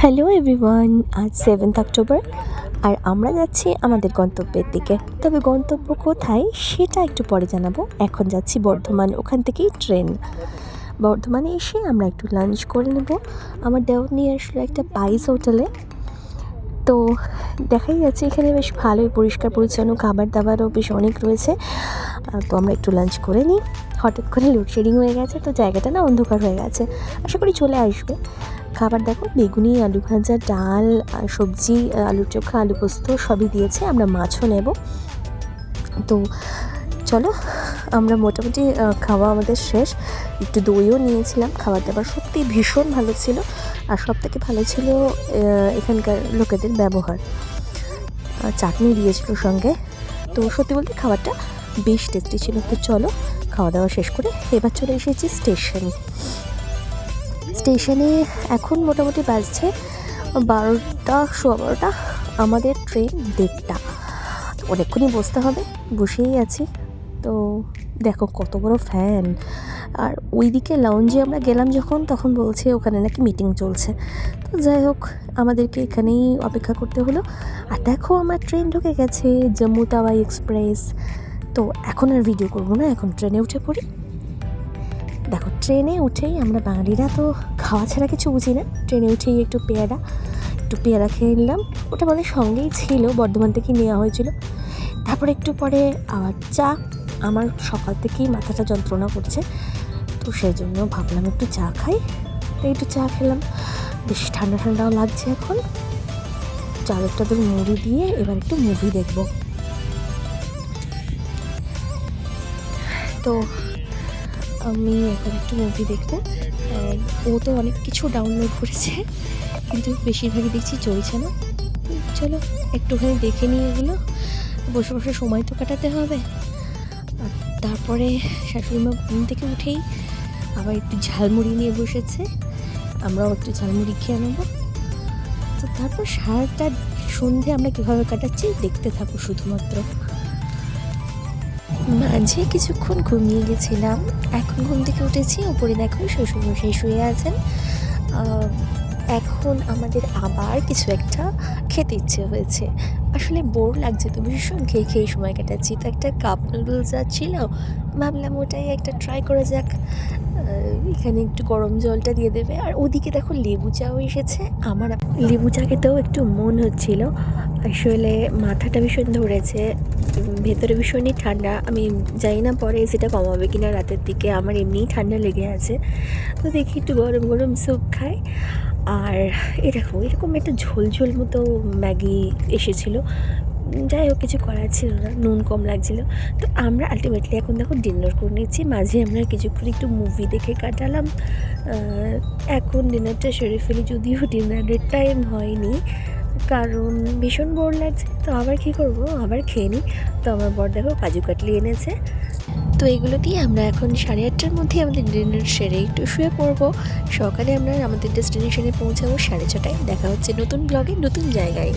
Hello everyone, আজ 7th October আর আমরা যাচ্ছি আমাদের গন্তব্যের দিকে। তবে গন্তব্য কোথায় সেটা একটু পরে জানাবো। এখন যাচ্ছি বর্ধমান, ওখান থেকেই ট্রেন। বর্ধমানে এসে আমরা একটু লাঞ্চ করে নেব। আমার দেওর নিয়ে আসলো একটা পাইস হোটেলে। তো দেখাই যাচ্ছে এখানে বেশ ভালোই পরিষ্কার পরিচ্ছন্ন, খাবার দাবারও বেশ অনেক রয়েছে। তো আমরা একটু লাঞ্চ করে নিই। হঠাৎ করে লোডশেডিং হয়ে গেছে, তো জায়গাটা না অন্ধকার হয়ে গেছে। আশা করি চলে আসবে। খাবার দেখো, বেগুনি, আলু ভাজা, ডাল, সবজি, আলুর চোখা, আলু পোস্ত সবই দিয়েছে। আমরা মাছও নেব। তো চলো, আমরা মোটামুটি খাওয়া আমাদের শেষ। একটু দইও নিয়েছিলাম। খাবার দাবার সত্যি ভীষণ ভালো ছিল। আর সবথেকে ভালো ছিল এখানকার লোকেদের ব্যবহার। চাটনি দিয়েছিল সঙ্গে। তো সত্যি বলতে খাবারটা বেশ টেস্টি ছিল। তো চলো, খাওয়া দাওয়া শেষ করে এবার চলে এসেছি স্টেশনে। এখন মোটামুটি বাজছে 12টা, 12:15। আমাদের ট্রেন 1:30। অনেকক্ষণই বসতে হবে, বসেই আছি। তো দেখো কত বড় ফ্যান। আর ওইদিকে লাউঞ্জে আমরা গেলাম যখন, তখন বলছে ওখানে নাকি মিটিং চলছে। তো যাই হোক, আমাদেরকে এখানেই অপেক্ষা করতে হলো। আর দেখো আমার ট্রেন ঢুকে গেছে, জম্মু তাওয়াই এক্সপ্রেস। তো এখন আর ভিডিও করবো না, এখন ট্রেনে উঠে পড়ি। দেখো, ট্রেনে উঠেই আমরা বাঙালিরা তো খাওয়া ছাড়া কিছু বুঝি না। ট্রেনে উঠেই একটু পেয়ারা খেয়ে নিলাম। ওটা মানে সঙ্গেই ছিল, বর্ধমান থেকেই নেওয়া হয়েছিল। তারপরে একটু পরে আবার চা। আমার সকাল থেকেই মাথাটা যন্ত্রণা করছে, তো সেই জন্য ভাবলাম একটু চা খাই। তো একটু চা খেলাম, বেশ ঠান্ডা ঠান্ডাও লাগছে এখন। চাদর টাদর মুড়ি দিয়ে এবার একটু মুভি দেখব। তো আমি এখন একটু মুভি দেখবো। ও তো অনেক কিছু ডাউনলোড করেছে, কিন্তু বেশিরভাগই দেখছি চলছে না। চলো একটুখানি দেখে নিই এগুলো। বসে বসে সময় তো কাটাতে হবে। আর তারপরে শাশুড়িমা ঘুম থেকে উঠেই আবার একটু ঝালমুড়ি নিয়ে বসেছে। আমরাও একটু ঝালমুড়ি খেয়ে নেবো। তো তারপর সারাটা সন্ধে আমরা কীভাবে কাটাচ্ছি দেখতে থাকো শুধুমাত্র। মাঝে কিছুক্ষণ ঘুমিয়ে গেছিলাম, এখন ঘুম থেকে উঠেছি। ওপরে দেখো শ্বশুরমশাই শুয়ে আছেন। এখন আমাদের আবার কিছু একটা খেতে ইচ্ছে হয়েছে। আসলে বোর লাগছে তো ভীষণ, খেয়ে সময় কাটাচ্ছি। তো একটা কাপ নুডলস যাচ্ছিল, ভাবলাম ওটাই একটা ট্রাই করা যাক। এখানে একটু গরম জলটা দিয়ে দেবে। আর ওদিকে দেখো লেবু চাও এসেছে। আমার লেবু চা খেতেও একটু মন হচ্ছিল। আসলে মাথাটা ভীষণ ধরেছে, ভেতরে ভীষণই ঠান্ডা। আমি জানি না পরে সেটা কমাবে কিনা রাতের দিকে। আমার এমনিই ঠান্ডা লেগে আছে। তো দেখি একটু গরম গরম স্যুপ খাই। আর এরকম একটা ঝোল মতো ম্যাগি এসেছিলো। যাই হোক, কিছু করার ছিল না, নুন কম লাগছিলো। তো আমরা আলটিমেটলি এখন দেখো ডিনার করে নিচ্ছি। মাঝে আমরা কিছুক্ষণ একটু মুভি দেখে কাটালাম। এখন ডিনারটা সেরে ফেলি, যদিও ডিনারের টাইম হয়নি, কারণ ভীষণ বোর লাগছে। তো আবার কী করবো, আবার খেয়ে নিই। তো আমার বর দেখো কাজু কাটলি এনেছে। তো এগুলো দিয়ে আমরা এখন 8:30টার মধ্যে আমাদের ডিনার সেরে একটু শুয়ে পড়বো। সকালে আমরা আমাদের ডেস্টিনেশনে পৌঁছাবো 6:30টায়। দেখা হচ্ছে নতুন ব্লগে, নতুন জায়গায়।